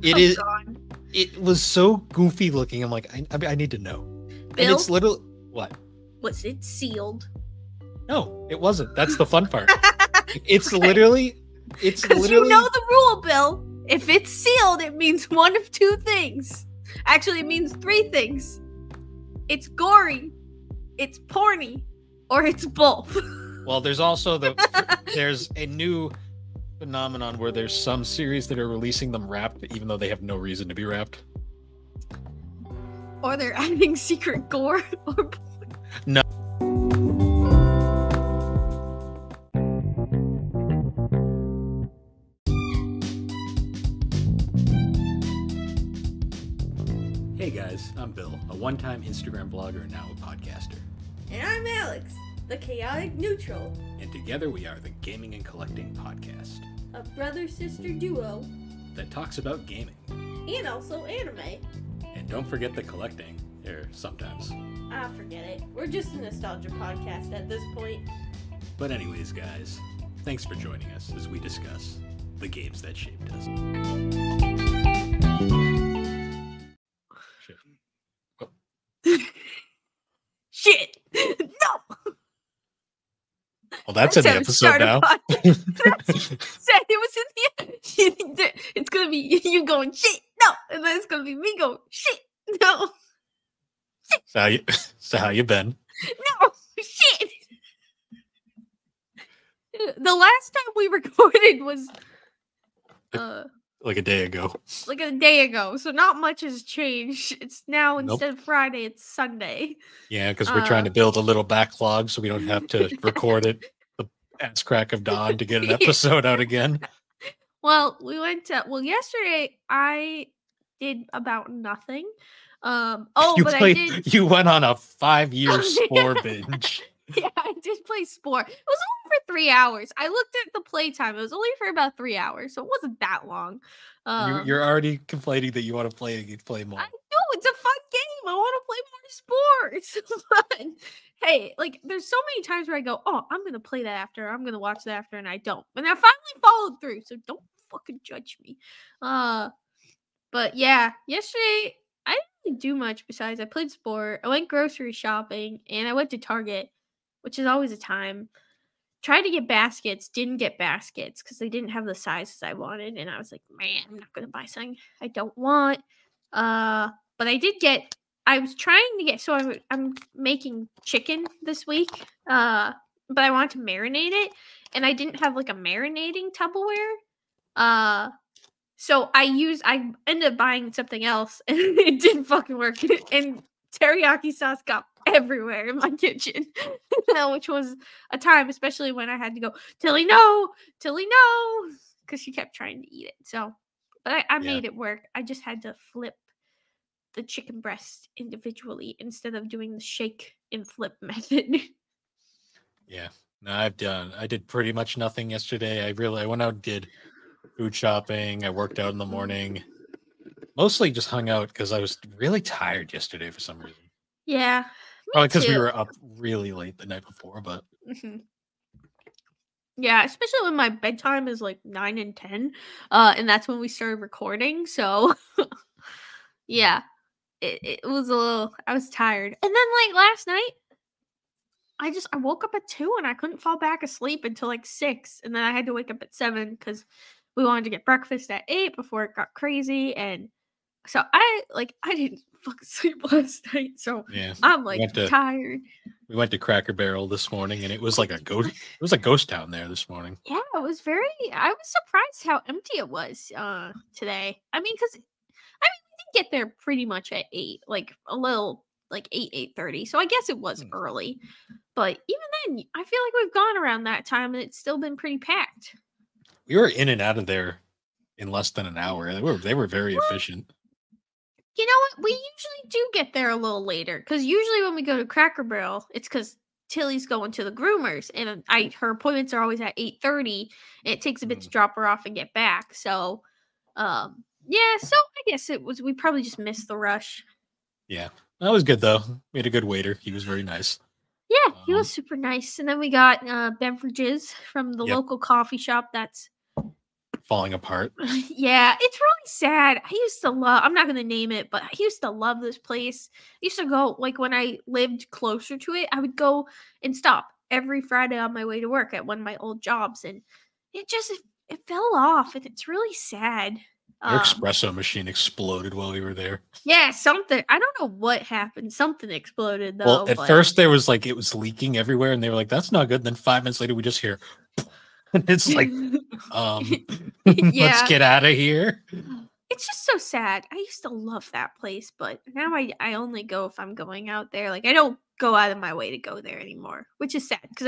It is. God. It was so goofy looking. I'm like, I need to know. Bill, and it's little what? Was it sealed? No, it wasn't. That's the fun part. It's literally. It's because you know the rule, Bill. If it's sealed, it means one of two things. Actually, it means three things. It's gory, it's porny, or it's both. Well, there's also there's a new phenomenon where there's some series that are releasing them wrapped, even though they have no reason to be wrapped. Or they're adding secret gore. Or no. Hey guys, I'm Bill, a one-time Instagram blogger and now a podcaster. And I'm Alex, the chaotic neutral. And together we are the Gaming and Collecting Podcast. A brother-sister duo that talks about gaming. And also anime. And don't forget the collecting, sometimes. Ah, forget it. We're just a nostalgia podcast at this point. But anyways, guys, thanks for joining us as we discuss the games that shaped us. Shit! No! Well, that's in the episode now. Said it was in the. It's gonna be you going shit, no, and then it's gonna be me going shit, no. So how you been? No shit. The last time we recorded was like a day ago. Like a day ago, so not much has changed. It's now instead of Friday, it's Sunday. Yeah, because we're trying to build a little backlog so we don't have to record it the ass crack of dawn to get an episode out again. Well, yesterday I did about nothing. You went on a 5-year Spore binge. Yeah, I did play Spore. It was only for 3 hours. I looked at the playtime. It was only for about 3 hours, so it wasn't that long. You're already complaining that you want to play more. I know, it's a fun game. I want to play more Spore. It's fun. Hey, like, there's so many times where I go, oh, I'm going to play that after. I'm going to watch that after, and I don't. And I finally followed through, so don't fucking judge me. But yeah, yesterday, I didn't really do much besides I played Spore. I went grocery shopping, and I went to Target, which is always a time. Tried to get baskets, didn't get baskets because they didn't have the sizes I wanted. And I was like, man, I'm not going to buy something I don't want. But I was trying to get, so I'm making chicken this week. But I wanted to marinate it. And I didn't have like a marinating Tupperware. So I ended up buying something else and it didn't fucking work. And teriyaki sauce got everywhere in my kitchen, which was a time, especially when I had to go, Tilly, no, because she kept trying to eat it. So, but I made it work. I just had to flip the chicken breast individually instead of doing the shake and flip method. Yeah, no, I did pretty much nothing yesterday. I went out and did food shopping. I worked out in the morning. Mostly just hung out because I was really tired yesterday for some reason. Yeah. Probably because we were up really late the night before, but. Mm-hmm. Yeah, especially when my bedtime is like 9 and 10. And that's when we started recording. So, yeah, it was a little, I was tired. And then like last night, I woke up at 2 and I couldn't fall back asleep until like 6. And then I had to wake up at 7 because we wanted to get breakfast at 8 before it got crazy. And so I didn't fucking sleep last night, so yeah, I'm like tired. We went to Cracker Barrel this morning, and it was like a ghost. It was a ghost town there this morning. Yeah, it was I was surprised how empty it was today. I mean, we did get there pretty much at 8, like a little, like 8:30. So I guess it was early, but even then, I feel like we've gone around that time, and it's still been pretty packed. We were in and out of there in less than an hour. They were very efficient. You know what? We usually do get there a little later because usually when we go to Cracker Barrel, it's because Tilly's going to the groomers, and her appointments are always at 8:30, and it takes a bit to drop her off and get back. So, yeah. So I guess we probably just missed the rush. Yeah, that was good though. We had a good waiter. He was very nice. Yeah, he was super nice. And then we got beverages from the local coffee shop that's falling apart. Yeah, it's really sad. I used to love, I'm not going to name it, but I used to love this place. I used to go, like, when I lived closer to it, I would go and stop every Friday on my way to work at one of my old jobs. And it fell off, and it's really sad. Their Um, espresso machine exploded while we were there. yeah, something, I don't know what happened. Something exploded Well, though, at but first there was like it was leaking everywhere, and they were like, "That's not good." And then 5 minutes later, we just hear, and it's like, um, let's yeah. get out of here. It's just so sad. I used to love that place, but now I only go if I'm going out there. Like, I don't go out of my way to go there anymore, which is sad because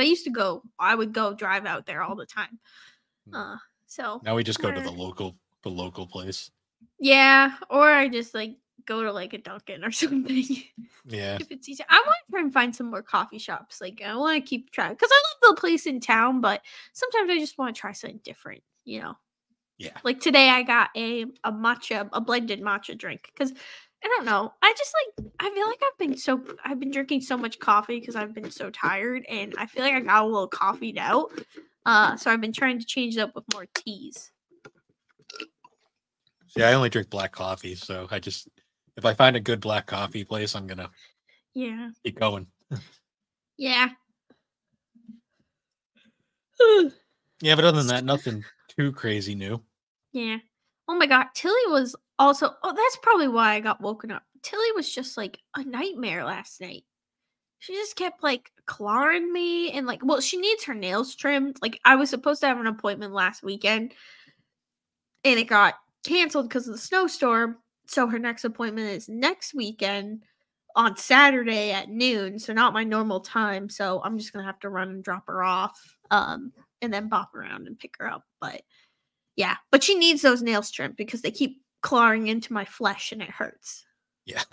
I would go drive out there all the time. Uh, so Now we just go to eh, the local place. yeah, or I just like go to like a Dunkin' or something Yeah, if it's easy. I want to try and find some more coffee shops. Like, I want to keep trying because I love the place in town, but sometimes I just want to try something different. yeah. Like today I got a blended matcha drink because I don't know. I just like I feel like I've been drinking so much coffee because I've been so tired and I feel like I got a little coffeeed out. So I've been trying to change it up with more teas. See, I only drink black coffee, so I just if I find a good black coffee place, I'm gonna Yeah. keep going. Yeah. Yeah, but other than that, nothing too crazy new. Yeah. Oh my god, Tilly was also that's probably why I got woken up. Tilly was just like a nightmare last night. She just kept like clawing me and like well, she needs her nails trimmed. Like I was supposed to have an appointment last weekend and it got canceled because of the snowstorm. So her next appointment is next weekend on Saturday at noon. So not my normal time. So I'm just gonna have to run and drop her off. And then bop around and pick her up. But yeah, but she needs those nails trimmed because they keep clawing into my flesh and it hurts. Yeah,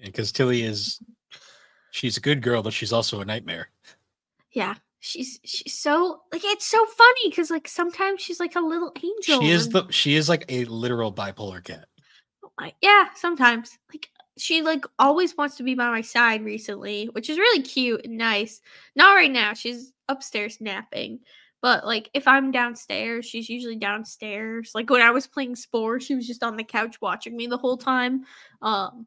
because Tilly she's a good girl, but she's also a nightmare. Yeah, she's so like it's so funny because like sometimes she's like a little angel. She is like a literal bipolar cat. Like, yeah, sometimes like she like always wants to be by my side recently, which is really cute and nice. Not right now. She's upstairs napping. But like if I'm downstairs, she's usually downstairs. Like when I was playing Spore, she was just on the couch watching me the whole time. Um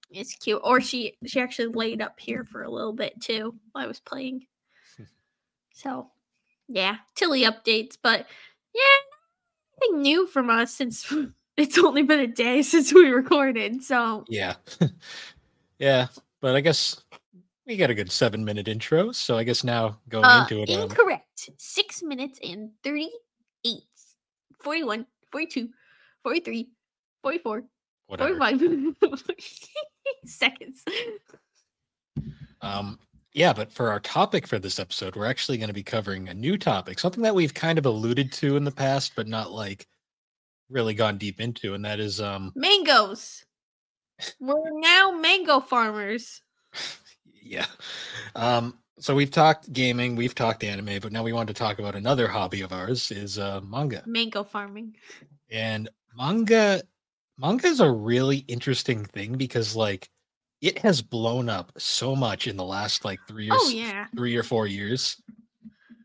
it's cute. Or she actually laid up here for a little bit too while I was playing. So yeah, Tilly updates, but yeah, nothing new from us since it's only been a day since we recorded. So Yeah, yeah. But I guess we got a good 7 minute intro. So I guess now going into it, incorrect. 6 minutes and 38, 41, 42, 43, 44, whatever. 45 seconds. Yeah, but for our topic for this episode, we're actually going to be covering a new topic, something that we've kind of alluded to in the past, but not like really gone deep into, and that is Mangoes. We're now mango farmers. yeah. So we've talked gaming, we've talked anime, but now we want to talk about another hobby of ours is manga. Mango farming. And manga is a really interesting thing because like it has blown up so much in the last like Oh yeah. 3 or 4 years,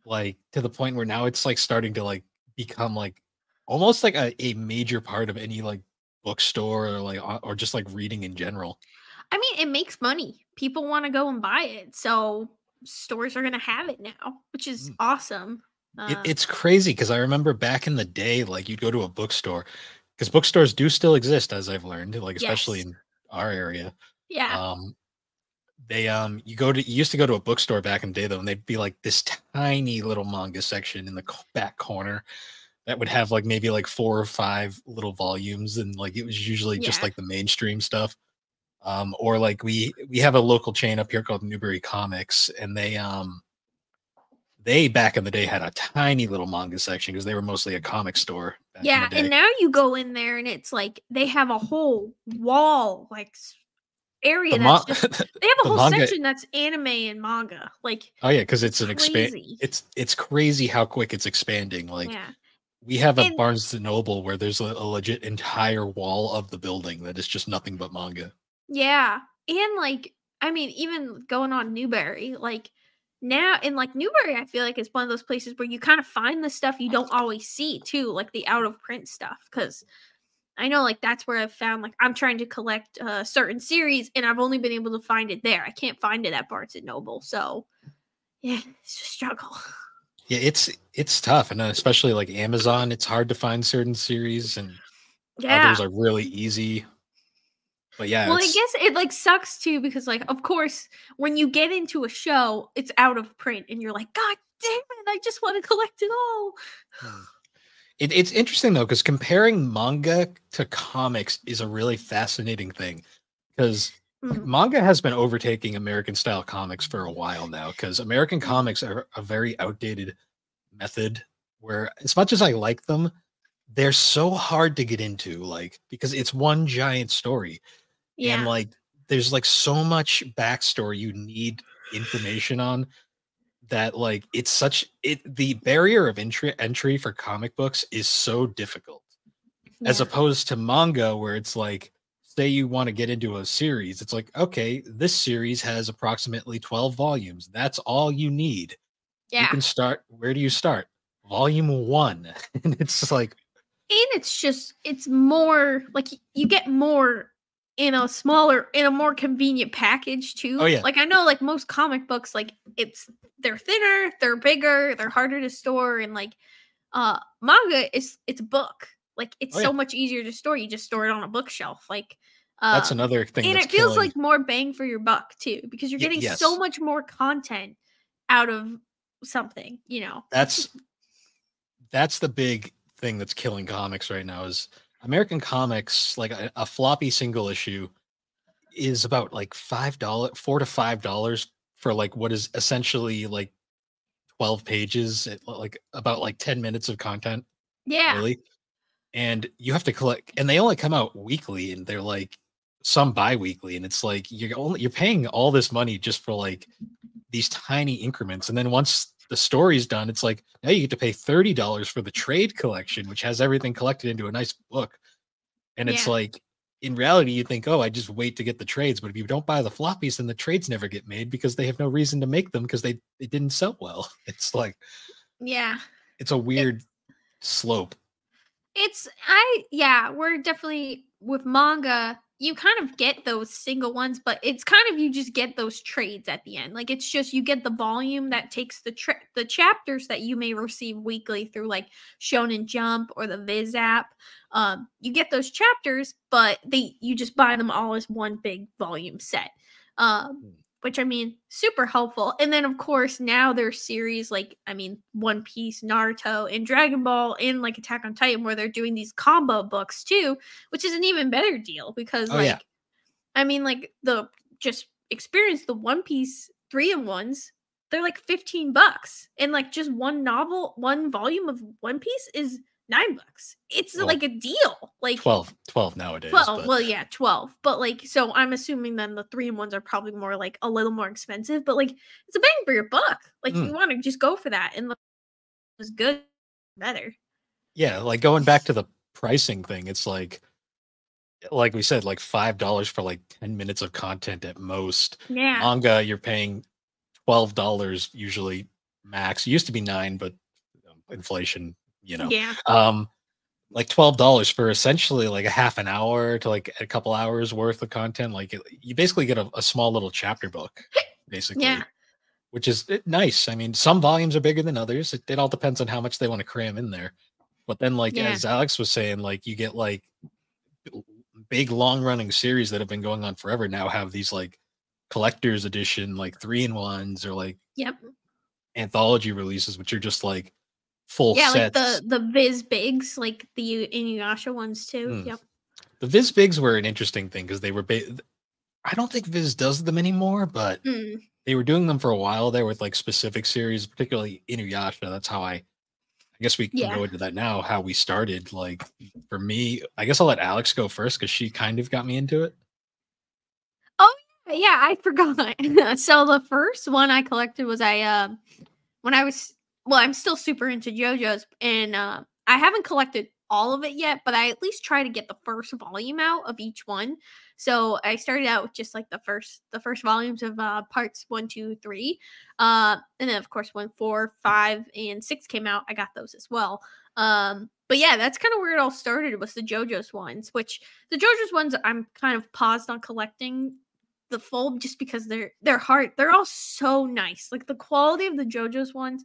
like to the point where now it's like starting to like become like almost like a major part of any like bookstore or like or just like reading in general. I mean, it makes money. People want to go and buy it, so stores are gonna have it now, which is Mm. awesome. It's crazy because I remember back in the day, like you'd go to a bookstore because bookstores do still exist, as I've learned, like especially Yes. in our area. Yeah. Um, they you used to go to a bookstore back in the day though, and they'd be like this tiny little manga section in the back corner that would have like maybe like 4 or 5 little volumes, and like it was usually just Yeah. like the mainstream stuff. Or like we have a local chain up here called Newbury Comics, and they back in the day had a tiny little manga section because they were mostly a comic store back in the Yeah, and day. now you go in there and it's like they have a whole wall, like area The that's just they have a the whole manga. section that's anime and manga. Like Oh yeah, because it's it's an expand. crazy. It's crazy how quick it's expanding. Like Yeah. we have a And Barnes and Noble where there's a legit entire wall of the building that is just nothing but manga. yeah. And like I mean, even going on Newberry, like now in like Newbury, I feel like it's one of those places where you kind of find the stuff you don't always see too, like the out of print stuff. Because I know like that's where I've found like I'm trying to collect a certain series and I've only been able to find it there. I can't find it at Barnes and Noble. So yeah, it's a struggle. Yeah, it's tough, and especially like Amazon, it's hard to find certain series, and Yeah. others are really easy. But yeah, Well, I it's guess it like sucks too because like of course when you get into a show, it's out of print and you're like, God damn it, I just want to collect it all. hmm. It's interesting though, because comparing manga to comics is a really fascinating thing. Because Mm. manga has been overtaking American style comics for a while now. Because American comics are a very outdated method where, as much as I like them, they're so hard to get into, like, because it's one giant story. And Yeah. like, there's like so much backstory you need information on that, like, it's such it the barrier of entry for comic books is so difficult, as Yeah. opposed to manga where it's like, say you want to get into a series, it's like, okay, this series has approximately 12 volumes, that's all you need. You Yeah. can start, where do you start? Volume 1. And it's just like, And it's just it's more like you get more in a more convenient package oh too. yeah, Like I know like most comic books like they're thinner, they're bigger, they're harder to store and like manga is it's a book. Like it's oh yeah, so much easier to store. You just store it on a bookshelf. Like that's another thing and that's it feels killing. like more bang for your buck too because you're getting so Yes, much more content out of something, you know. that's the big thing that's killing comics right now is American comics. Like a floppy single issue is about like $5, $4 to $5 for like what is essentially like 12 pages, like about like 10 minutes of content, Yeah. really. And you have to collect, and they only come out weekly, and they're like some bi-weekly, and it's like you're paying all this money just for like these tiny increments. And then once the story's done, it's like now you get to pay $30 for the trade collection, which has everything collected into a nice book. And it's Yeah. like, in reality, you think, oh, I just wait to get the trades. But if you don't buy the floppies, then the trades never get made because they have no reason to make them because they didn't sell well. It's like, Yeah. it's a It, weird slope. we're definitely with manga, you kind of get those single ones, but it's kind of you just get those trades at the end. Like it's just you get the volume that takes the chapters that you may receive weekly through like Shonen Jump or the Viz app. You get those chapters, but they you just buy them all as one big volume set. Um Hmm. which I mean, super helpful. And then of course now there's series like I mean One Piece, Naruto, and Dragon Ball, and like Attack on Titan, where they're doing these combo books too, which is an even better deal because Oh yeah, like I mean like the just experience the One Piece 3-in-1s, they're like $15. And like just one volume of One Piece is $9. It's well, like a deal. Like 12 nowadays, 12, but well, yeah, 12. But like, so I'm assuming then the 3-in-1s are probably more like a little more expensive, but like it's a bang for your buck. Like mm, you want to just go for that and the is good, better. yeah, like going back to the pricing thing, it's like we said, like $5 for like 10 minutes of content at most. Yeah. Manga, you're paying $12 usually max. It used to be 9, but inflation, you know. Yeah. Um, like $12 for essentially like a half an hour to like a couple hours worth of content. Like you basically get a small little chapter book, Yeah. basically, which is nice. I mean, some volumes are bigger than others. It all depends on how much they want to cram in there. But then, like Yeah. as Alex was saying, like you get like big long running series that have been going on forever now have these like collector's edition, like 3-in-1s or like Yep. anthology releases, which are just like full Yeah, like sets. the Viz Bigs, like the Inuyasha ones too. Hmm. Yep. The Viz Bigs were an interesting thing because they were I don't think Viz does them anymore, but Mm, they were doing them for a while there with like specific series, particularly Inuyasha. That's how I guess we can yeah. go into that now, how we started. Like for me, I guess I'll let Alex go first because she kind of got me into it. Oh yeah, I forgot. So the first one I collected was when I was well, I'm still super into JoJo's, and I haven't collected all of it yet, but I at least try to get the first volume out of each one. So I started out with just like the first volumes of parts 1, 2, 3. And then of course when 4, 5, and 6 came out, I got those as well. But yeah, that's kind of where it all started, was the JoJo's ones, which the JoJo's ones I'm kind of paused on collecting the full, just because they're hard. They're all so nice. Like the quality of the JoJo's ones,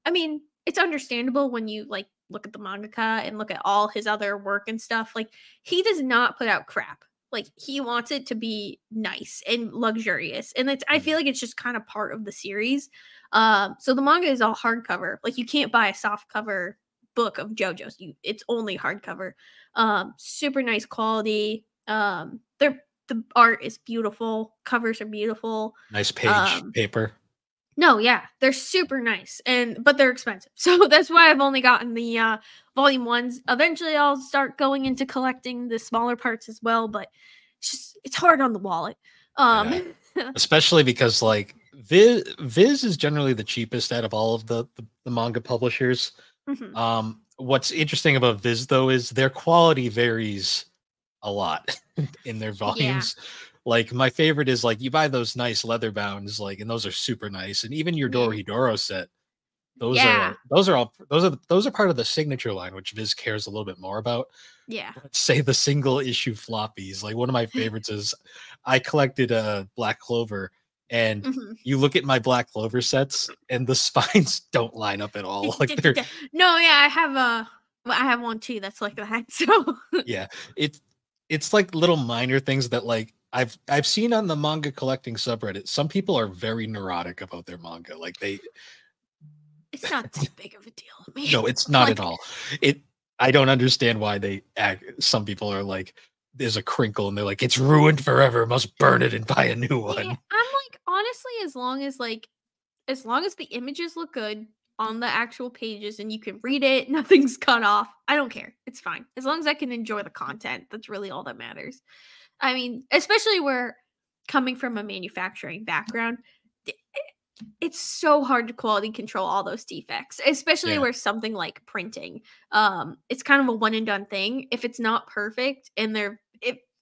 I mean, it's understandable when you like look at the mangaka and look at all his other work and stuff. Like, he does not put out crap. Like, he wants it to be nice and luxurious. And I feel like it's just kind of part of the series. So the manga is all hardcover. Like, you can't buy a soft cover book of JoJo's. It's only hardcover. Super nice quality. The art is beautiful. Covers are beautiful. Nice page paper. No, yeah, they're super nice, but they're expensive. So that's why I've only gotten the volume ones. Eventually I'll start going into collecting the smaller parts as well, but it's hard on the wallet. Yeah. Especially because like Viz is generally the cheapest out of all of the manga publishers. What's interesting about Viz though is their quality varies a lot in their volumes. Yeah. Like, my favorite is like, you buy those nice leather bounds, like, and those are super nice. And even your Dorohedoro set, those are part of the signature line, which Viz cares a little bit more about. Yeah. Let's say the single issue floppies. Like, one of my favorites is I collected a Black Clover, and you look at my Black Clover sets and the spines don't line up at all. Like, they're no, yeah, I have one too that's like that. So yeah, it's like little minor things that like I've seen on the manga collecting subreddit. Some people are very neurotic about their manga. Like, it's not that big of a deal. Man. No, it's not at all. I don't understand why they act. Some people are like, there's a crinkle and they're like, it's ruined forever. Must burn it and buy a new one. Yeah, I'm like, honestly, as long as the images look good on the actual pages and you can read it, nothing's cut off, I don't care. It's fine. As long as I can enjoy the content, that's really all that matters. I mean, especially where coming from a manufacturing background, it's so hard to quality control all those defects, especially where something like printing, it's kind of a one and done thing. If it's not perfect and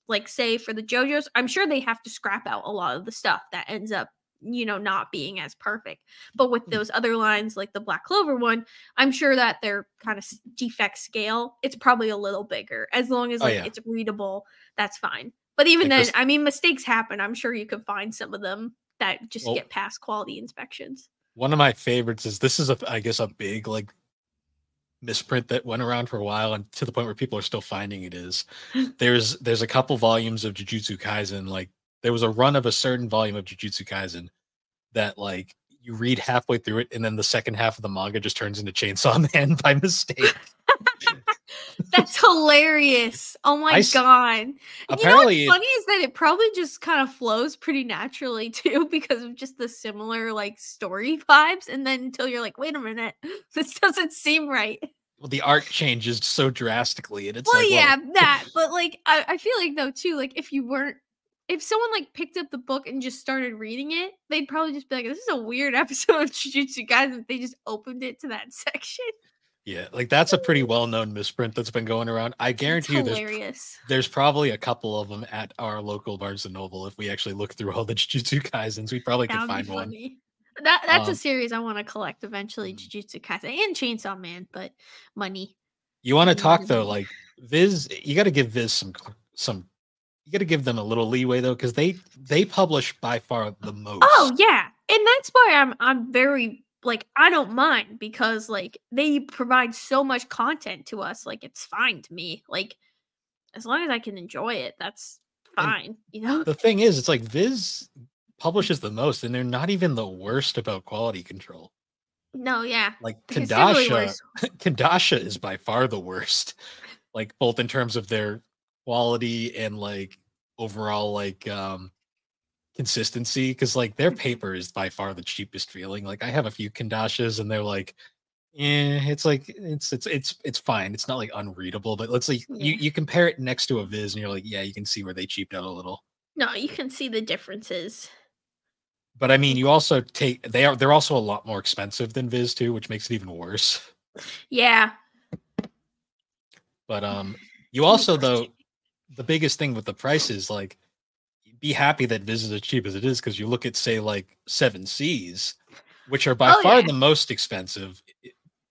like say for the JoJo's, I'm sure they have to scrap out a lot of the stuff that ends up, not being as perfect. But with those other lines, like the Black Clover one, I'm sure that their kind of defect scale, it's probably a little bigger. As long as it's readable, that's fine. But even then, I mean, mistakes happen. I'm sure you could find some of them that just get past quality inspections. One of my favorites is I guess a big like misprint that went around for a while, and to the point where people are still finding it is there's a couple volumes of Jujutsu Kaisen. Like, there was a run of a certain volume of Jujutsu Kaisen that like you read halfway through it and then the second half of the manga just turns into Chainsaw Man by mistake. That's hilarious. Oh my god. Apparently, you know what's funny is that it probably just kind of flows pretty naturally too, because of just the similar like story vibes, and then until you're like, wait a minute, this doesn't seem right. Well, the art changes so drastically, and it's but like I feel like though too, like if someone like picked up the book and just started reading it, they'd probably just be like, this is a weird episode of Jujutsu Kaisen if they just opened it to that section. Yeah, like that's a pretty well-known misprint that's been going around. I guarantee you there's probably a couple of them at our local Barnes & Noble. If we actually look through all the Jujutsu Kaisens, we probably could find one. That's a series I want to collect eventually, Jujutsu Kaisen and Chainsaw Man, but money. You want to talk though, like Viz, you got to give Viz some you got to give them a little leeway though, because they publish by far the most. Oh yeah, and that's why I'm very like, I don't mind, because like they provide so much content to us. Like, it's fine to me. Like, as long as I can enjoy it, that's fine. The thing is, it's like Viz publishes the most, and they're not even the worst about quality control. No, yeah. Like Kandasha is by far the worst. Like, both in terms of their quality and like overall like consistency, because like their paper is by far the cheapest feeling. Like, I have a few Kandashas and they're like, it's like it's fine. It's not like unreadable, but let's like you compare it next to a Viz and you're like, yeah, you can see where they cheaped out a little. No, you can see the differences. But I mean, you also they're also a lot more expensive than Viz too, which makes it even worse. Yeah. But you Too also much. though the biggest thing with the price is like be happy that Viz is as cheap as it is because you look at say like Seven Seas, which are by Oh far yeah. the most expensive,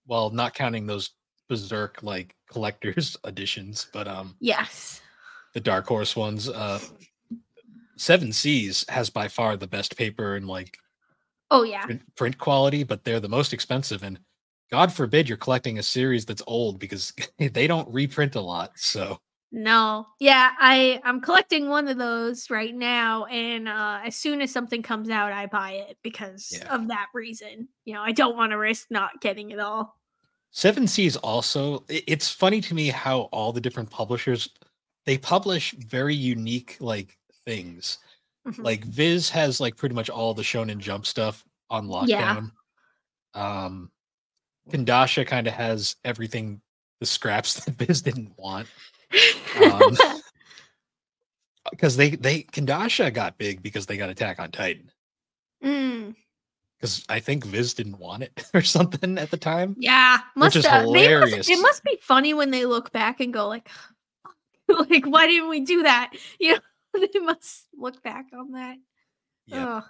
well, not counting those berserk like collectors editions, but Yes. the Dark Horse ones. Seven Seas has by far the best paper and like Oh yeah. print quality, but they're the most expensive. And God forbid you're collecting a series that's old because they don't reprint a lot. So No. Yeah, I'm collecting one of those right now, and as soon as something comes out, I buy it because yeah. of that reason. I don't want to risk not getting it all. Seven Seas also, it's funny to me how all the different publishers they publish very unique like things. Mhm. Like Viz has like pretty much all the Shonen Jump stuff on Yeah. lockdown. Um Kandasha kind of has everything the scraps that Viz didn't want. Um because they Kandasha got big because they got Attack on Titan. Mm. Because I think Viz didn't want it or something at the time, Yeah, which is it hilarious. must be funny when they look back and go like like, "Why didn't we do that?" You know, they must look back on that. Yep. Ugh.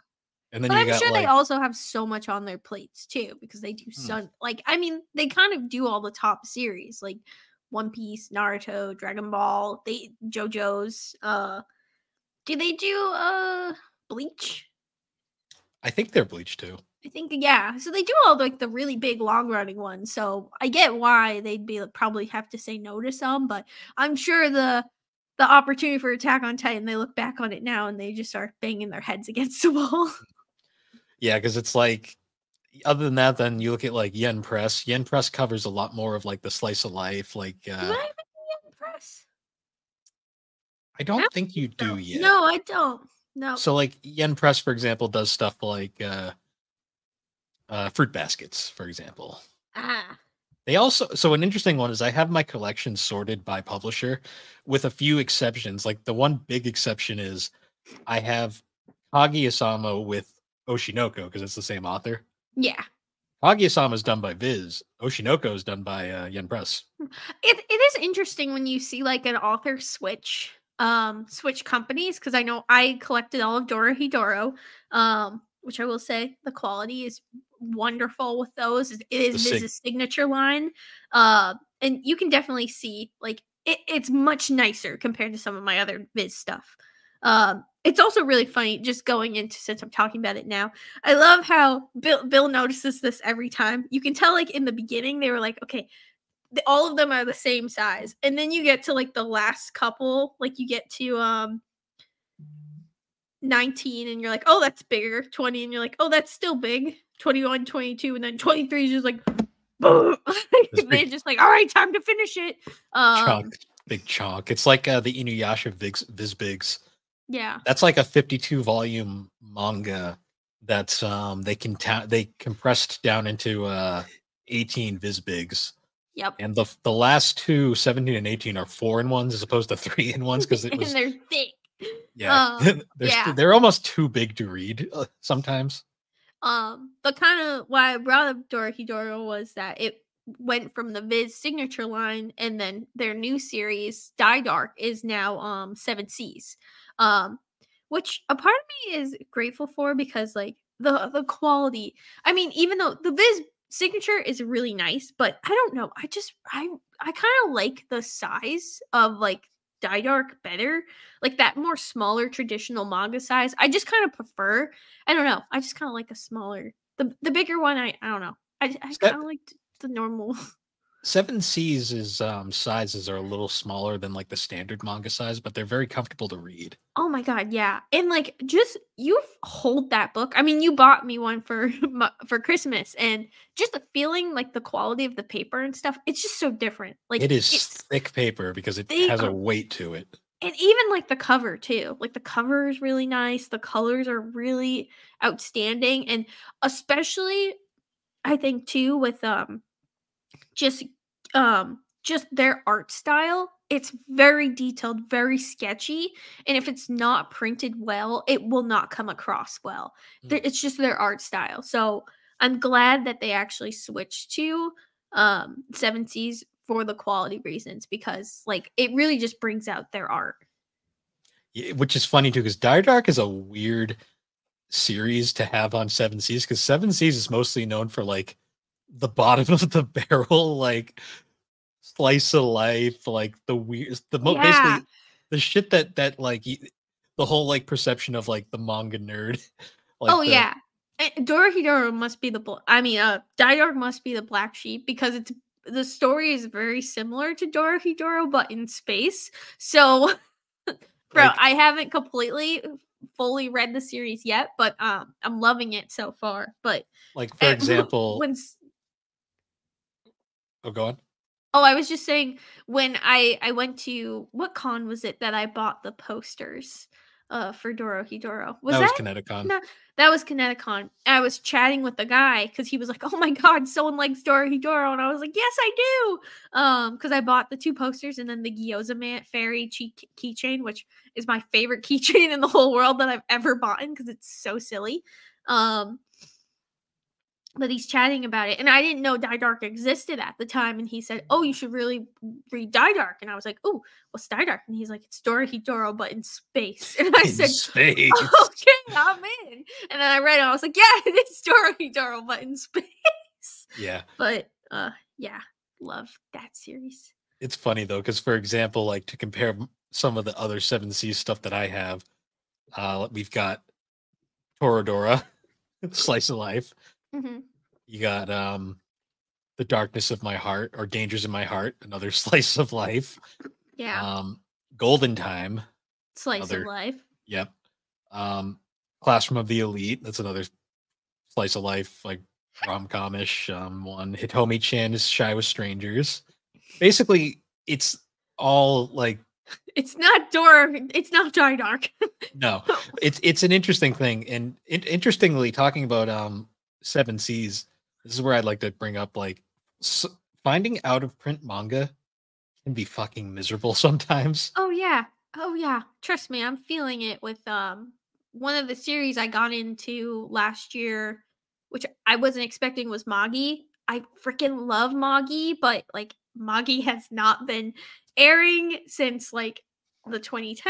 And then But you I'm got sure they like, also have so much on their plates too because they do hmm, I mean, they kind of do all the top series like One Piece, Naruto, Dragon Ball, they JoJo's, do they do, Bleach? I think they're Bleach too. I think yeah. So they do all like the really big long running ones. So I get why they'd be probably have to say no to some, but I'm sure the opportunity for Attack on Titan, they look back on it now and they just start banging their heads against the wall. Yeah, because it's like, other than that, then you look at like Yen Press. Yen Press covers a lot more of like the slice of life. Like, Do I have any press? I I don't don't think think you do so. yet. No, I don't. No. So, like, Yen Press, for example, does stuff like fruit baskets, for example. Ah. They also, so an interesting one is I have my collection sorted by publisher with a few exceptions. Like, the one big exception is I have Kaguya-sama with Oshinoko because it's the same author. Yeah. Kaguya-sama is done by Viz. Oshinoko is done by Yen Press. It is interesting when you see like an author switch companies because I know I collected all of Dorohedoro, which I will say the quality is wonderful with those. It is The Sig. Viz's signature line. And you can definitely see like it's much nicer compared to some of my other Viz stuff. It's also really funny just going into since I'm talking about it now. I love how Bill notices this every time. You can tell like in the beginning they were like, okay, all of them are the same size. And then you get to like the last couple, like you get to 19 and you're like, "Oh, that's bigger." 20 and you're like, "Oh, that's still big." 21, 22 and then 23 is just like boom. This They're big just like, "All right, time to finish it." chunk, big chunk. It's like the Inuyasha Viz Bigs. Yeah. That's like a 52 volume manga that's they compressed down into 18 Viz Bigs. Yep. And the last two, 17 and 18, are 4-in-1s as opposed to 3-in-1s because it And was they're thick. yeah, Yeah. they're almost too big to read sometimes. But kind of why I brought up Dorohedoro was that it went from the Viz signature line and then their new series, Die Dark, is now Seven Seas. Um, which a part of me is grateful for because like the quality. I mean, even though the Viz signature is really nice, but I don't know. I kind of like the size of like Die Dark better. Like that more smaller traditional manga size. I just kind of prefer I don't know. I just kind of like a smaller the bigger one. I don't know. I kind of liked the normal. Seven Seas is sizes are a little smaller than like the standard manga size, but they're very comfortable to read. Oh my god, yeah. And like just you hold that book. I mean, you bought me one for for Christmas and just the feeling like the quality of the paper and stuff, it's just so different. Like It is it's thick paper because it they has a are weight to it. and even like the cover too. Like the cover is really nice. The colors are really outstanding and especially I think too with just just their art style. It's very detailed, very sketchy, and if it's not printed well, it will not come across well. Mm. It's just their art style. So I'm glad that they actually switched to Seven Seas for the quality reasons because like it really just brings out their art. Yeah, which is funny too, because Dark is a weird series to have on Seven Seas, because Seven Seas is mostly known for like the bottom of the barrel, like slice of life, like the weird, Yeah. basically the shit that like the whole like perception of like the manga nerd, Oh like the yeah. Dorohedoro must be Dark must be the black sheep because it's the story is very similar to Dorohedoro but in space. So bro, like I haven't completely fully read the series yet, but I'm loving it so far. But for example, when oh, go on. oh, I was just saying when I went to what con was it that I bought the posters for Dorohedoro? Was That was that Kineticon. no, that was Kineticon. I was chatting with the guy because he was like, "Oh my god, someone likes Dorohedoro," and I was like, "Yes, I do." Because I bought the 2 posters and then the Gyoza Man Fairy keychain, which is my favorite keychain in the whole world that I've ever bought because it's so silly. Um, but he's chatting about it, and I didn't know Dark existed at the time. And he said, "Oh, you should really read Dark." And I was like, "Oh, what's Dark?" And he's like, "It's Dorohedoro, but in space." And I In said, space. "Okay, I'm in." And then I read it. I was like, "Yeah, it is Dorohedoro, but in space." Yeah. But yeah, love that series. It's funny though, because for example, like to compare some of the other Seven Seas stuff that I have, we've got Toradora, Slice of Life. Hmm. You got The Darkness of My Heart or Dangers in My Heart, another Slice of Life. Yeah, Golden Time, slice of another, life. yep. Um, Classroom of the Elite, that's another Slice of Life, like rom-com-ish one. Hitomi-chan is Shy with Strangers. Basically, it's all like It's not It's not Dark. no, it's an interesting thing, and interestingly, talking about Seven Seas, this is where I'd like to bring up like s- finding out of print manga can be fucking miserable sometimes. Oh yeah. Oh yeah. Trust me, I'm feeling it with one of the series I got into last year, which I wasn't expecting was Magi. I freaking love Magi, but like Magi has not been airing since like the 2010s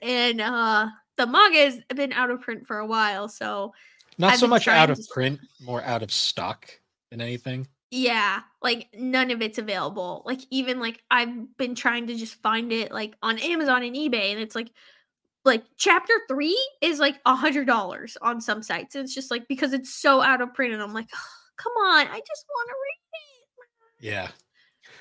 and the manga has been out of print for a while, so Not I've so been much out trying to of print, more out of stock than anything. yeah, like none of it's available. Like even like I've been trying to just find it like on Amazon and eBay and it's like chapter 3 is like $100 on some sites. And it's just like because it's so out of print and I'm like, "Ugh, come on, I just want to Yeah,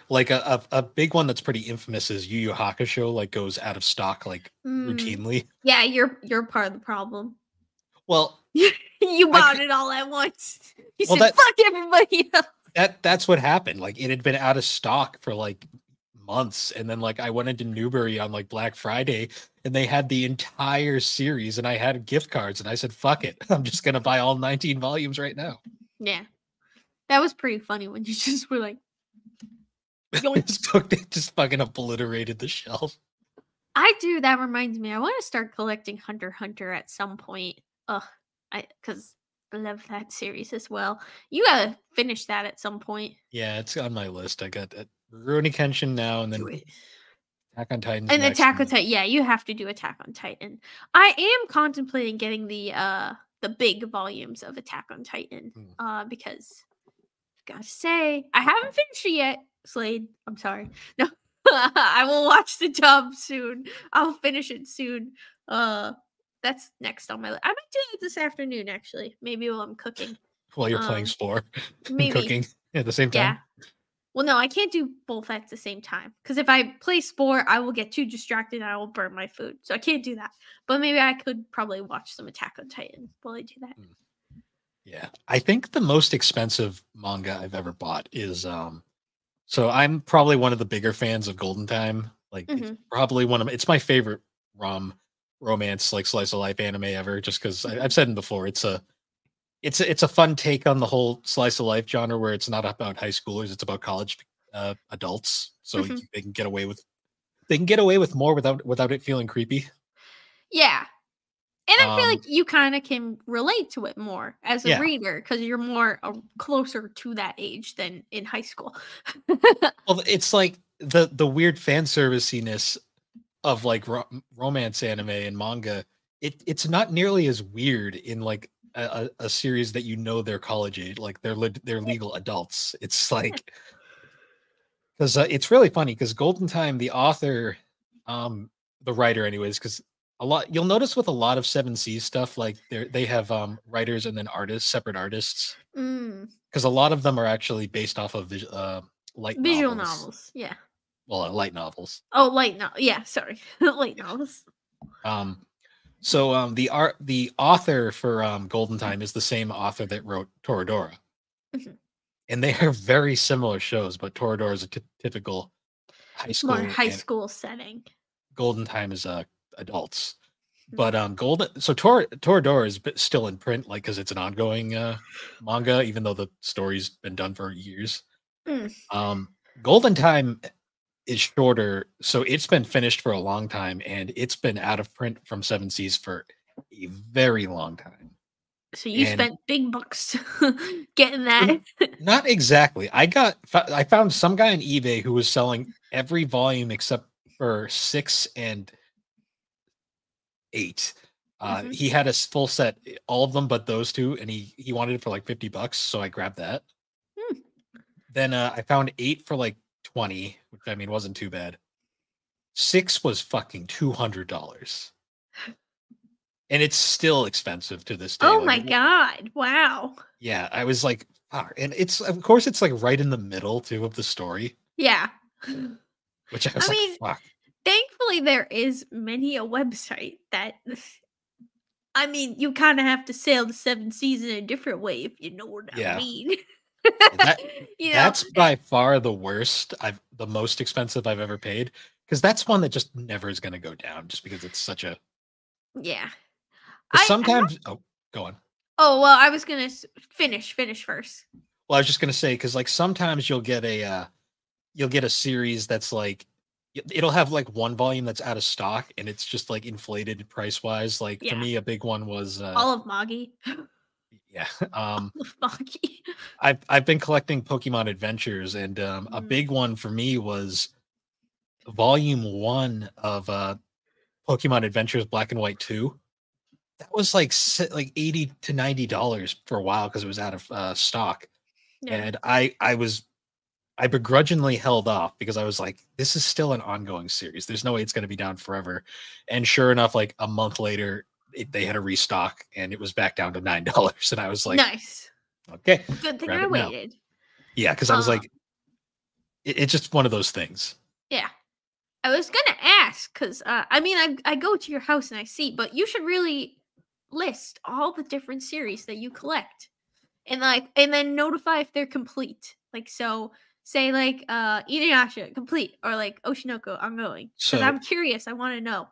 like a big one that's pretty infamous is Yu Yu Hakusho. Like goes out of stock like read it." routinely. Yeah, you're part of the problem. Well, You I bought it all at once. You well said fuck everybody else. that's what happened. Like it had been out of stock for like months, and then like I went into Newbury on like Black Friday, and they had the entire series, and I had gift cards, and I said, "Fuck it, I'm just gonna buy all 19 volumes right now." Yeah. That was pretty funny when you just were like, yoink. It just fucking obliterated the shelf. I do. That reminds me. I want to start collecting Hunter x Hunter at some point. Ugh, because I love that series as well. You gotta finish that at some point. Yeah, it's on my list. I got Rurouni Kenshin now, and Do then it. Attack on Titan's And next. Attack on Titan. Yeah, you have to do Attack on Titan. I am contemplating getting the big volumes of Attack on Titan. Hmm. Because gotta say, I haven't finished it yet. Slade, I'm sorry. No, I will watch the dub soon. I'll finish it soon. That's next on my list. I might do it this afternoon, actually. Maybe while I'm cooking. While you're playing Spore and Maybe. cooking at the same Yeah. time. Well, no, I can't do both at the same time because if I play Spore, I will get too distracted and I will burn my food. So I can't do that. But maybe I could probably watch some Attack on Titan while I do that. Yeah, I think the most expensive manga I've ever bought is so I'm probably one of the bigger fans of Golden Time. Like it's probably it's my favorite romance like slice of life anime ever, just because I've said it before, it's a fun take on the whole slice of life genre where it's not about high schoolers, it's about college adults. So they can get away with more without it feeling creepy. Yeah. And I feel like you kind of can relate to it more as a Yeah. reader because you're more closer to that age than in high school. Well, it's like the weird fan serviciness of like romance anime and manga. It's not nearly as weird in like a series that they're college age, like they're legal adults. It's like because it's really funny because Golden Time, the author, the writer, anyways, because a lot you'll notice with a lot of Seven Seas stuff, like they have writers and then artists, separate artists, Mm. because a lot of them are actually based off of light Visual novels. novels, yeah. Well, light novels. Oh, light no, yeah. Sorry, light Yeah. novels. So the author for Golden Time is the same author that wrote Toradora. Mhm. And they are very similar shows, but Toradora is a typical high More school, high and school setting. Golden Time is adults. Mm. But Toradora is still in print, like because it's an ongoing manga, even though the story's been done for years. Mm. Golden Time is shorter, so it's been finished for a long time, and it's been out of print from Seven Seas for a very long time. So you And spent big bucks getting that. not exactly. I found some guy on eBay who was selling every volume except for 6 and 8. Mhm. He had a full set, all of them but those two, and he wanted it for like $50, so I grabbed that. Hmm. Then I found 8 for like 20, which I mean wasn't too bad. 6 was fucking $200. And it's still expensive to this day. Oh Like my god! Wow. yeah, I was like, fuck. And it's of course it's like right in the middle too of the story, Yeah. which I was I like, mean, fuck. thankfully there is many a website that I mean, you kind of have to sail the seven seas in a different way if you know what I Yeah. mean. That You know, that's by far the most expensive I've ever paid, because that's one that just never is going to go down just because it's such a yeah. because I have. sometimes go on. Oh well, I was gonna finish first. Well, I was just going to say because like sometimes you'll get a series that's like it'll have like one volume that's out of stock and it's just like inflated price wise. Like for Yeah, me, a big one was all of Moggy. yeah. All of Moggy. I've been collecting Pokemon Adventures, and a Mm. big one for me was Volume 1 of Pokemon Adventures Black and White 2. That was like $80 to $90 for a while because it was out of stock, Yeah, and I begrudgingly held off because I was like, this is still an ongoing series. There's no way it's going to be down forever. And sure enough, like a month later, they had a restock and it was back down to $9, and I was like, nice. okay, Good thing grab I it now. waited. Yeah, because I was like, it's just one of those things. Yeah. I was gonna ask because I mean I go to your house and I see, but you should really list all the different series that you collect and and then notify if they're complete. Like so, say like Inuyasha complete or like Oshinoko ongoing because So I'm curious. I want to know.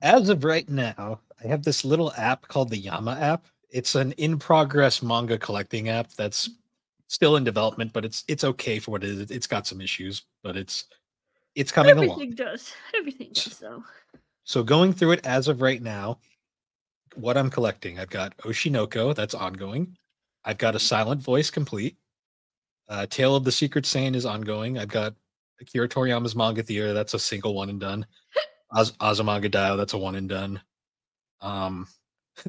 as of right now, I have this little app called the Yama app. It's an in progress manga collecting app that's still in development, but it's okay for what it is. It's got some issues, but it's coming along. Everything does. Everything does though. So going through it as of right now, what I'm collecting, I've got Oshinoko, that's ongoing. I've got a Silent Voice complete. Tale of the Secret Sane is ongoing. I've got Akira Toriyama's Manga Theater, that's a single one and done. Azumanga Daioh, that's a one and done. Um,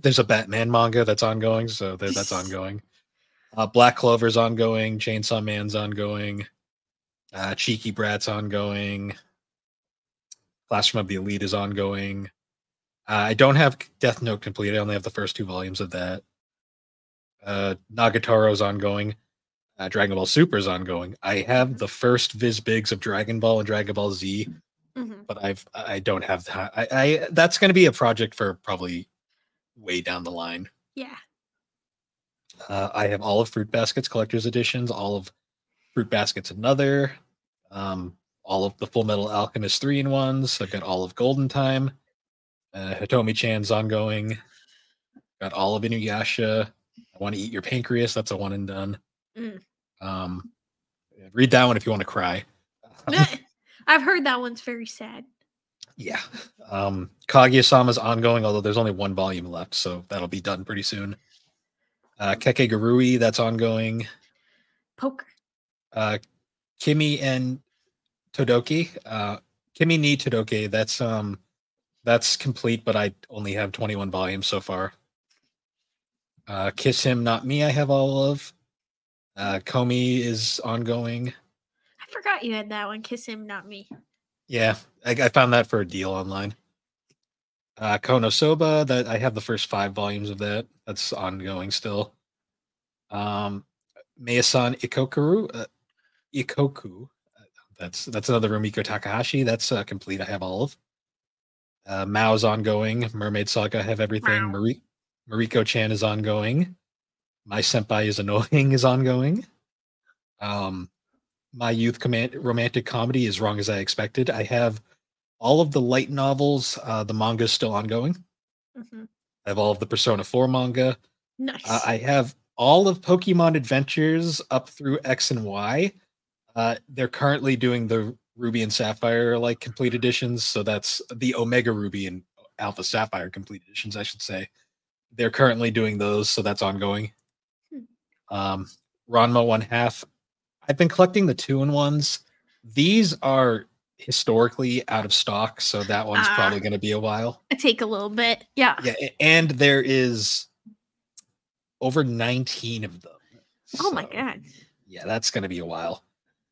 there's a Batman manga that's ongoing, so that's ongoing. Black Clover's ongoing. Chainsaw Man's ongoing. Cheeky Brat's ongoing. Classroom of the Elite is ongoing. I don't have Death Note complete. I only have the first 2 volumes of that. Nagatoro's ongoing. Dragon Ball Super is ongoing. I have the first Viz Bigs of Dragon Ball and Dragon Ball Z, but I don't have that. I that's going to be a project for probably way down the line. Yeah. I have all of Fruit Basket's collector's editions, all of Fruit Basket's Another, all of the Full Metal Alchemist 3-in-1s. I've got all of Golden Time. Hitomi Chan's ongoing. Got all of Inuyasha. I Want to Eat Your Pancreas. That's a one and done. Read that one if you want to cry. I've heard that one's very sad. Yeah. Kaguya-sama's ongoing, although there's only one volume left, so that'll be done pretty soon. Kekegurui, that's ongoing. Poker. Uh, Kimi and Todoki. Kimi ni Todoke, that's complete, but I only have 21 volumes so far. Kiss Him Not Me, I have all of. Komi is ongoing. I forgot you had that one. Kiss Him, Not Me. Yeah, I found that for a deal online. Konosoba, that I have the first 5 volumes of that. That's ongoing still. Meisan Ikoku. That's another Rumiko Takahashi. That's complete. I have all of. Mao's ongoing. Mermaid Saga, I have everything. Wow. Mariko Chan is ongoing. My Senpai is Annoying is ongoing. My Youth Romantic Comedy is Wrong as I Expected. I have all of the light novels. The manga is still ongoing. Mm-hmm. I have all of the Persona 4 manga. Nice. I have all of Pokemon Adventures up through X and Y. They're currently doing the Ruby and Sapphire like complete editions, so that's the Omega Ruby and Alpha Sapphire complete editions, I should say. They're currently doing those, so that's ongoing. Um, Ranma One Half. I've been collecting the 2-in-1s. These are historically out of stock, so that one's probably going to be a while. It take a little bit. Yeah. Yeah, and there is over 19 of them. Oh my god. Yeah, that's going to be a while.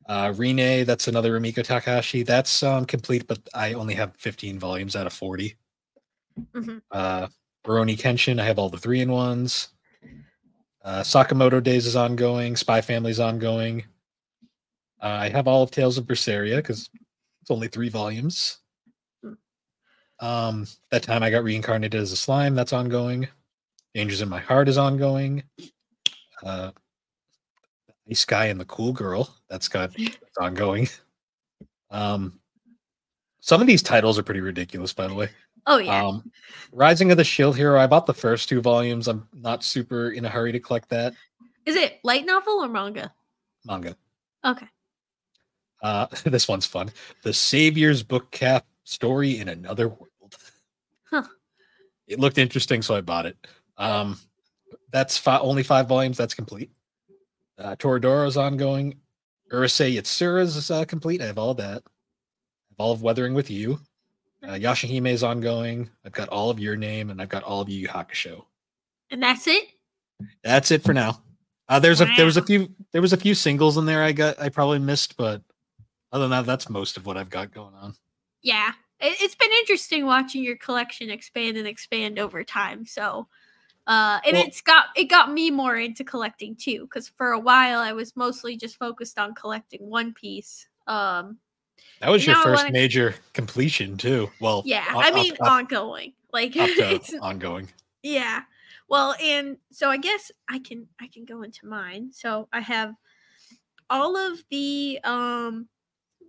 Rine, that's another Rumiko Takahashi. That's complete, but I only have 15 volumes out of 40. Mm-hmm. Rurouni Kenshin, I have all the 3-in-1s. Sakamoto Days is ongoing. Spy Family is ongoing. I have all of Tales of Berseria because it's only 3 volumes. That time I got reincarnated as a slime. That's ongoing. Dangers in My Heart is ongoing. Ice Guy and the Cool Girl. That's ongoing. Some of these titles are pretty ridiculous, by the way. Oh yeah. Rising of the Shield Hero. I bought the first 2 volumes. I'm not super in a hurry to collect that. Is it light novel or manga? Manga. Okay. This one's fun. The Savior's Book Cap Story in Another World. Huh. It looked interesting, so I bought it. That's only 5 volumes. That's complete. Toradoro's ongoing. Urusei Yatsura's is complete. I have all that. I have all of Weathering with You. Yashahime is ongoing. I've got all of Your Name, and I've got all of Yu Yu Hakusho. And that's it? That's it for now. There was a few singles in there I probably missed, but other than that, that's most of what I've got going on. Yeah. It's been interesting watching your collection expand and expand over time. So it got me more into collecting too, because for a while I was mostly just focused on collecting One Piece. That was your first major completion too. Well, yeah, ongoing. Like it's ongoing. Yeah. Well, and so I guess I can go into mine. So I have all of the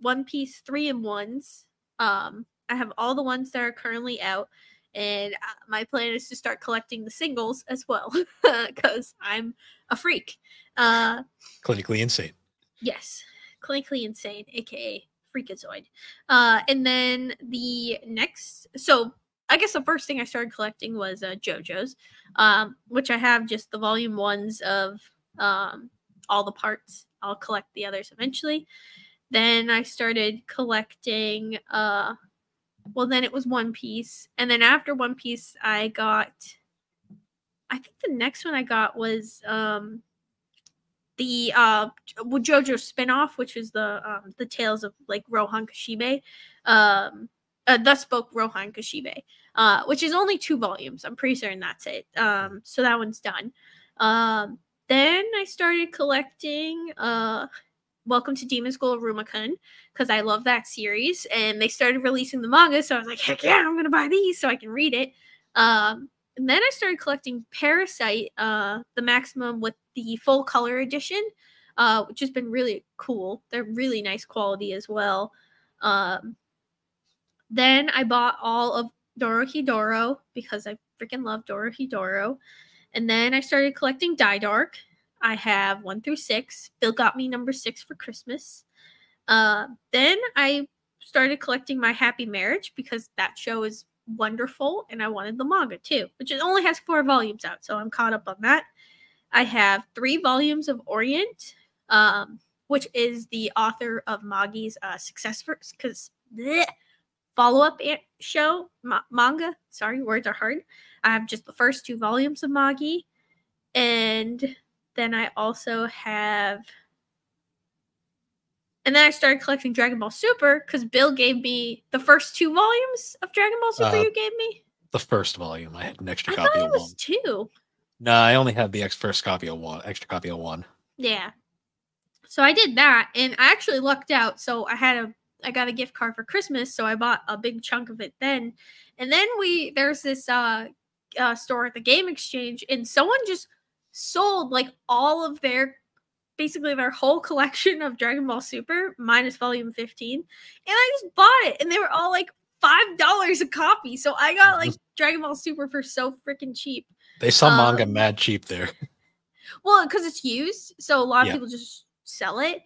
One Piece 3-in-1s. I have all the ones that are currently out, and my plan is to start collecting the singles as well because I'm a freak. Clinically insane. Yes, clinically insane, aka freakazoid. And then the next, so I guess the first thing I started collecting was JoJo's, which I have just the volume 1s of all the parts. I'll collect the others eventually. Then I started collecting then it was One Piece. And then after One Piece, I think the next one I got was the JoJo spinoff, which was the Tales of like Rohan Kashibe. Thus Spoke Rohan Kashibe, which is only 2 volumes. I'm pretty certain that's it. So that one's done. Then I started collecting Welcome to Demon School of Rumakun because I love that series, and they started releasing the manga, so I was like, heck yeah, I'm gonna buy these so I can read it. And then I started collecting Parasite, the Maximum with the full color edition, which has been really cool. They're really nice quality as well. Then I bought all of Dorohedoro because I freaking love Dorohedoro. And then I started collecting Dark. I have 1 through 6. Bill got me number 6 for Christmas. Then I started collecting My Happy Marriage because that show is wonderful, and I wanted the manga too, which it only has 4 volumes out, so I'm caught up on that. I have 3 volumes of Orient, which is the author of Magi's success because follow-up show manga. Sorry, words are hard. I have just the first 2 volumes of Magi, and then I also have. And then I started collecting Dragon Ball Super because Bill gave me the first 2 volumes of Dragon Ball Super. You gave me the first volume. I had an extra I copy thought of it was one. 2. No, I only had the first copy of one. Extra copy of one. Yeah. So I did that, and I actually lucked out. So I got a gift card for Christmas, so I bought a big chunk of it then. And then there's this store at the Game Exchange, and someone just sold like all of basically their whole collection of Dragon Ball Super minus volume 15, and I just bought it, and they were all like $5 a copy. So I got like Dragon Ball Super for so freaking cheap. They sell manga mad cheap there. Well, because it's used, so a lot of people just sell it.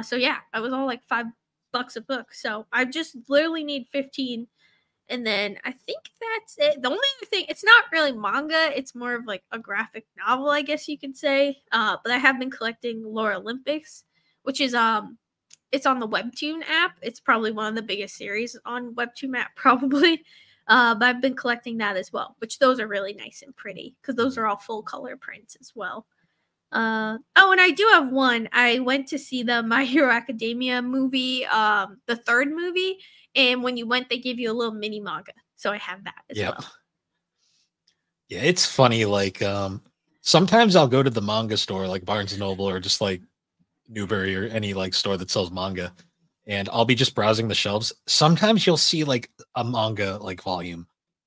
So yeah, I was all like $5 a book. So I just literally need 15. And then I think that's it. The only other thing, it's not really manga. It's more of like a graphic novel, I guess you could say. But I have been collecting Lore Olympics, which is it's on the Webtoon app. It's probably one of the biggest series on Webtoon app, probably. But I've been collecting that as well, which those are really nice and pretty because those are all full color prints as well. And I do have one. I went to see the My Hero Academia movie, the 3rd movie. And when you went, they give you a little mini manga. So I have that as well. Yeah, it's funny. Like, sometimes I'll go to the manga store, like Barnes & Noble or just like Newbury or any like store that sells manga. And I'll be just browsing the shelves. Sometimes you'll see like a manga like volume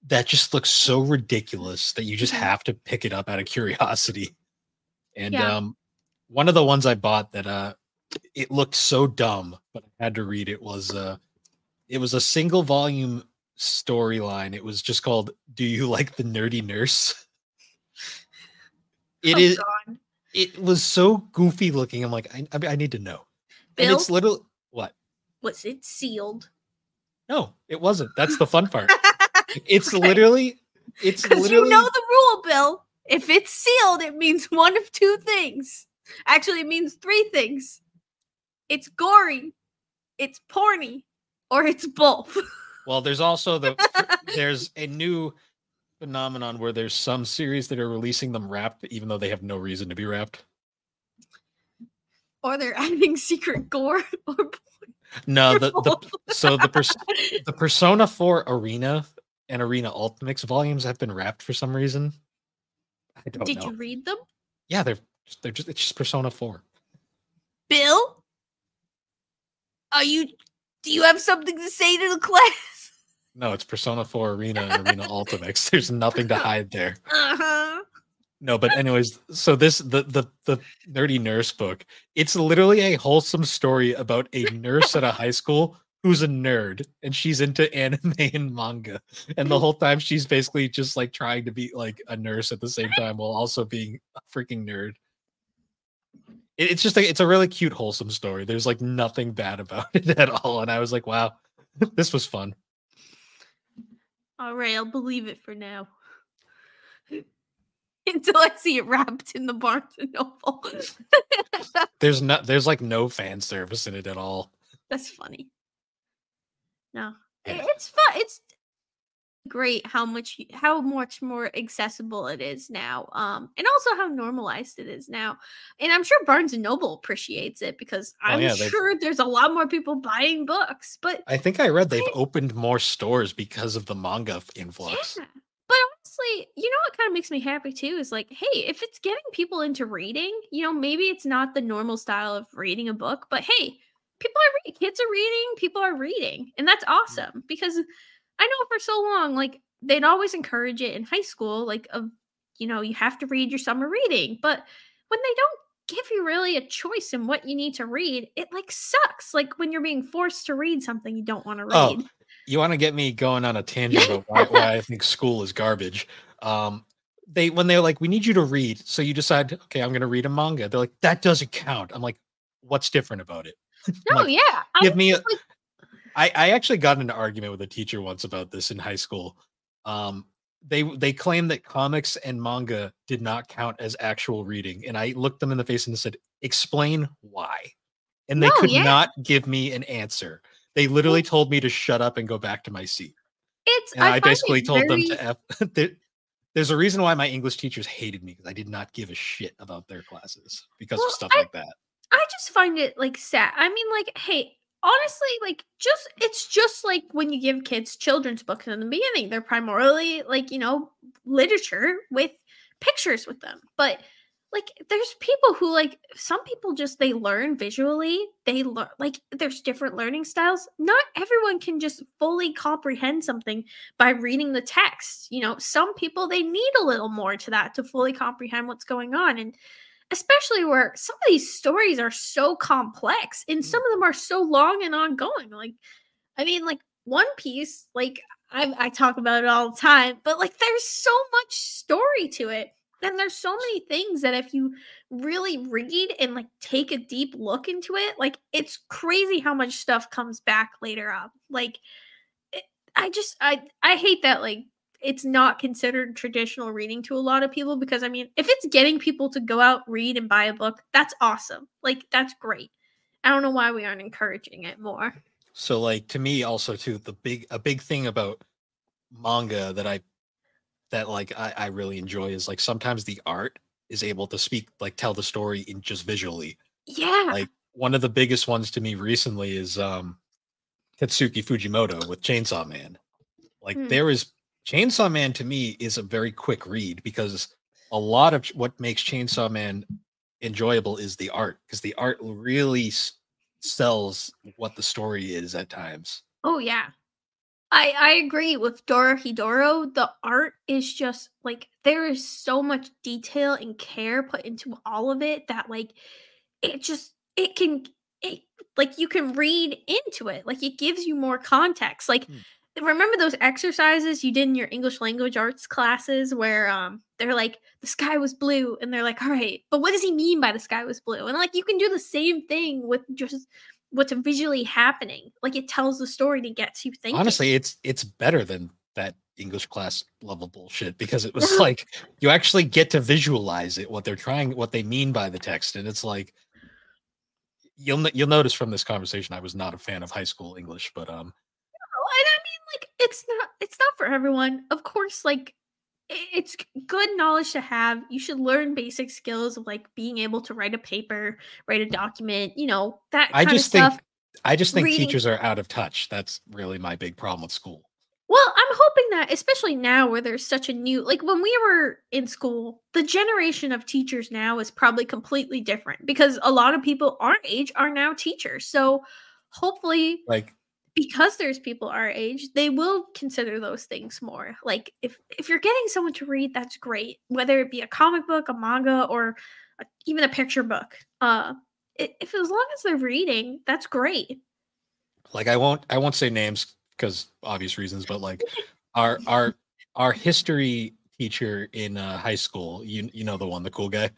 that just looks so ridiculous that you just have to pick it up out of curiosity. And one of the ones I bought that it looked so dumb, but I had to read it was a single volume storyline. It was just called "Do You Like the Nerdy Nurse?" God. It was so goofy looking. I'm like, I need to know. Bill, and it's little what? Was it sealed? No, it wasn't. That's the fun part. It's literally because you know the rule, Bill. If it's sealed, it means one of 2 things. Actually, it means 3 things. It's gory, it's porny, or it's both. Well, there's also there's a new phenomenon where there's some series that are releasing them wrapped, even though they have no reason to be wrapped. Or they're adding secret gore or porn. No, the Persona 4 Arena and Arena Ultimix volumes have been wrapped for some reason. I don't know. Did you read them? Yeah, it's just Persona 4. Bill, do you have something to say to the class? No, it's Persona 4 Arena and Arena Ultimix. There's nothing to hide there. No, but anyways, so the Nerdy Nurse book, it's literally a wholesome story about a nurse at a high school who's a nerd, and she's into anime and manga. And the whole time she's basically just like trying to be like a nurse at the same time while also being a freaking nerd. It's just like, it's a really cute, wholesome story. There's like nothing bad about it at all. And I was like, wow, this was fun. All right, I'll believe it for now. Until I see it wrapped in the Barnes & Noble. There's like no fan service in it at all. That's funny. No, it's fun. It's great how much more accessible it is now, and also how normalized it is now. And I'm sure Barnes & Noble appreciates it because I'm sure there's a lot more people buying books. But I think I read they've opened more stores because of the manga influx. Yeah. But honestly, you know what kind of makes me happy too is like, hey, if it's getting people into reading, maybe it's not the normal style of reading a book, but hey, people are reading, kids are reading, people are reading, and that's awesome because I know for so long, like they'd always encourage it in high school, like you have to read your summer reading, but when they don't give you really a choice in what you need to read, it like sucks. Like when you're being forced to read something you don't want to read. Oh, you want to get me going on a tangent about why I think school is garbage. When they're like, we need you to read, so you decide, okay, I'm going to read a manga. They're like, that doesn't count. I'm like, what's different about it? No, like, yeah. I actually got in an argument with a teacher once about this in high school. Um, they claimed that comics and manga did not count as actual reading, and I looked them in the face and said, "Explain why." And they No, could yeah. not give me an answer. They literally Well, told me to shut up and go back to my seat. And I I find it basically told them very to F. There's a reason why my English teachers hated me because I did not give a shit about their classes because of well, stuff like that. I just find it like sad. I mean, like, hey, honestly, like, just it's just like when you give kids children's books in the beginning. They're primarily like, literature with pictures with them. But like there's people who like some people just they learn visually. They learn like there's different learning styles. Not everyone can just fully comprehend something by reading the text. Some people they need a little more to that to fully comprehend what's going on. And especially where some of these stories are so complex and some of them are so long and ongoing. Like, I mean, like One Piece, like I talk about it all the time, but like there's so much story to it. And there's so many things that if you really read and like take a deep look into it, like it's crazy how much stuff comes back later on. Like it, I hate that like it's not considered traditional reading to a lot of people because I mean, if it's getting people to go out, read and buy a book, that's awesome. Like that's great. I don't know why we aren't encouraging it more. So like to me also too a big thing about manga that I really enjoy is like sometimes the art is able to speak like tell the story in just visually. Yeah. Like one of the biggest ones to me recently is Tetsuki Fujimoto with Chainsaw Man. Like Mm. there is Chainsaw Man to me is a very quick read because a lot of what makes Chainsaw Man enjoyable is the art because the art really sells what the story is at times. Oh yeah. I agree with Dorohedoro. The art is just like there is so much detail and care put into all of it that like it just it can it like you can read into it. Like it gives you more context. Like Hmm. remember those exercises you did in your English language arts classes where they're like the sky was blue and they're like, all right, but what does he mean by the sky was blue? And like you can do the same thing with just what's visually happening. Like it tells the story to get you thinking. Honestly, it's better than that English class level bullshit because it was like you actually get to visualize it what they mean by the text and it's like you'll notice from this conversation I was not a fan of high school English but And I mean, like, it's not for everyone. Of course, like it's good knowledge to have. You should learn basic skills of like being able to write a paper, write a document, that I kind of just stuff. think I just think Reading. teachers are out of touch. That's really my big problem with school. Well, I'm hoping that especially now where there's such a new like when we were in school, the generation of teachers now is probably completely different because a lot of people our age are now teachers. So hopefully Like because there's people our age, they will consider those things more. Like if you're getting someone to read, that's great. Whether it be a comic book, a manga, or even a picture book. If as long as they're reading, that's great. I won't say names because obvious reasons, but like our our our history teacher in high school, you know the one, the cool guy.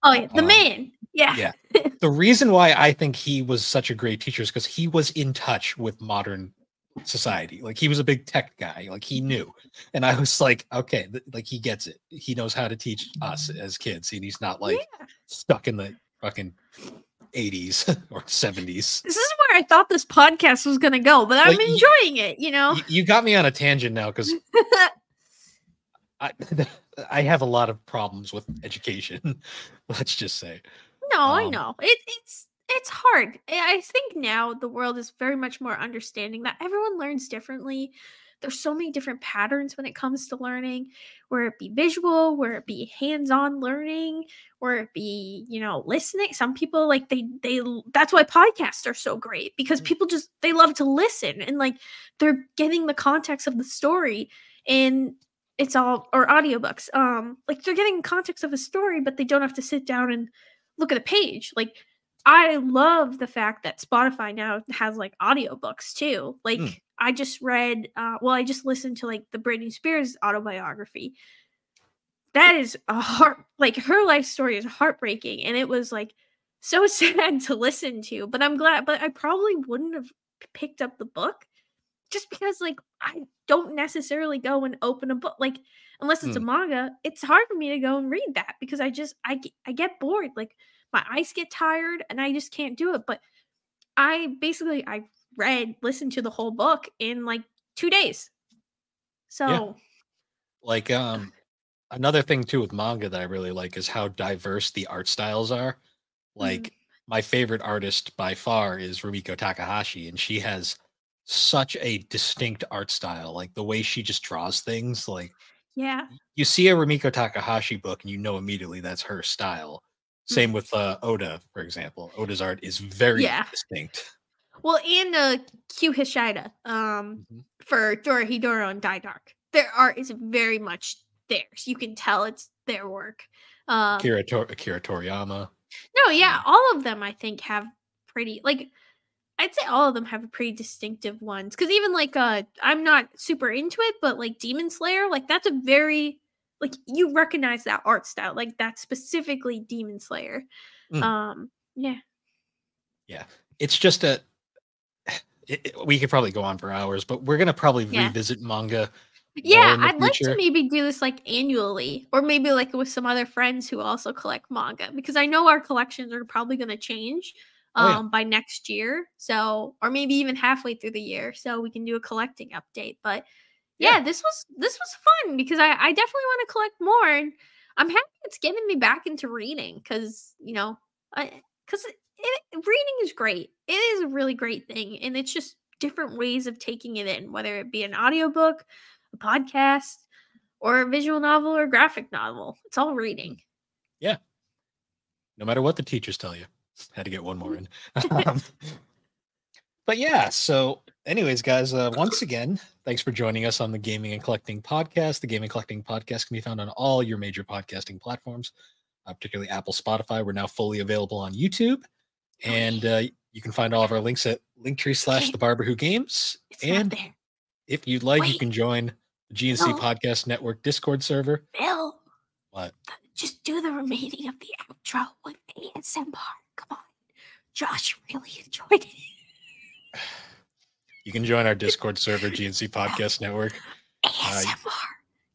Oh yeah, the Um, man. Yeah. yeah. The reason why I think he was such a great teacher is because he was in touch with modern society. Like he was a big tech guy. Like he knew, and I was like, okay, like he gets it. He knows how to teach us as kids, and he's not like Yeah. stuck in the fucking 80s or 70s. This is where I thought this podcast was gonna go, but I'm Like enjoying it. you got me on a tangent now because I I have a lot of problems with education. Let's just say. No, I Um, know. It's hard. I think now the world is very much more understanding that everyone learns differently. There's so many different patterns when it comes to learning, where it be visual, where it be hands-on learning, where it be, listening. Some people like that's why podcasts are so great because people just they love to listen and like they're getting the context of the story and it's all or audiobooks. Like they're getting context of a story, but they don't have to sit down and look at a page. Like I love the fact that Spotify now has like audiobooks too. mm, Like I just read I just listened to like the Britney Spears autobiography. That is a heart like her life story is heartbreaking and it was like so sad to listen to, but I'm glad but I probably wouldn't have picked up the book, just because like I don't necessarily go and open a book like unless it's a Mm, manga. It's hard for me to go and read that because I get bored. Like my eyes get tired and I just can't do it. But I listened to the whole book in like 2 days. yeah. So Like another thing too with manga that I really like is how diverse the art styles are. mhm, Like my favorite artist by far is Rumiko Takahashi, and she has such a distinct art style. Like the way she just draws things, like yeah. you see a Rumiko Takahashi book and you know immediately that's her style. Same Mm, with Oda, for example. Oda's art is very yeah. distinct. Well, and Q Hishida, Mhm. for Dorohedoro and Die Dark. Their art is very much theirs. You can tell it's their work. Um, Akira Toriyama. no, yeah, Yeah. all of them I think have pretty like I'd say all of them have pretty distinctive ones. Cause even like I'm not super into it, but like Demon Slayer, like that's a very like you recognize that art style. Like that's specifically Demon Slayer. Mm, Yeah. yeah. It's just we could probably go on for hours, but we're gonna probably Yeah. revisit manga more Yeah, in the I'd like to future. maybe do this like annually or maybe like with some other friends who also collect manga because I know our collections are probably going to change Oh yeah. by next year. So, or maybe even halfway through the year so we can do a collecting update. But Yeah. yeah, this was fun because I definitely want to collect more and I'm happy it's getting me back into reading cuz cuz reading is great. It is a really great thing and it's just different ways of taking it in, whether it be an audiobook, a podcast, or a visual novel or graphic novel. It's all Mm, reading. yeah. No matter what the teachers tell you. Had to get one more in. Um, but yeah, so anyways, guys, once again, thanks for joining us on the Gaming and Collecting Podcast. The Gaming and Collecting Podcast can be found on all your major podcasting platforms, particularly Apple, Spotify. We're now fully available on YouTube. Oh And yeah. you can find all of our links at linktree / Okay, the Barber Who Games. it's not And there. if you'd like, you Wait, can join the GNC Bill, Podcast Network Discord server. Bill, What? just do the remaining of the outro with ASMR. Come on. Josh really enjoyed it. You can join our Discord server, GNC Podcast Network. ASMR.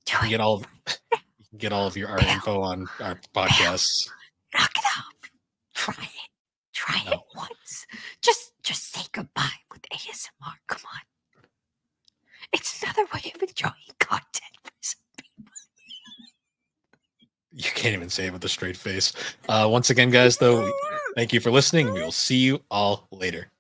Do You can it. get all you can get all of our Bill, info on our Bill, podcasts. knock it off. Try it. Try it No. once. Just say goodbye with ASMR. Come on. It's another way of enjoying content for some people. You can't even say it with a straight face. Once again, guys, though, thank you for listening. We will see you all later.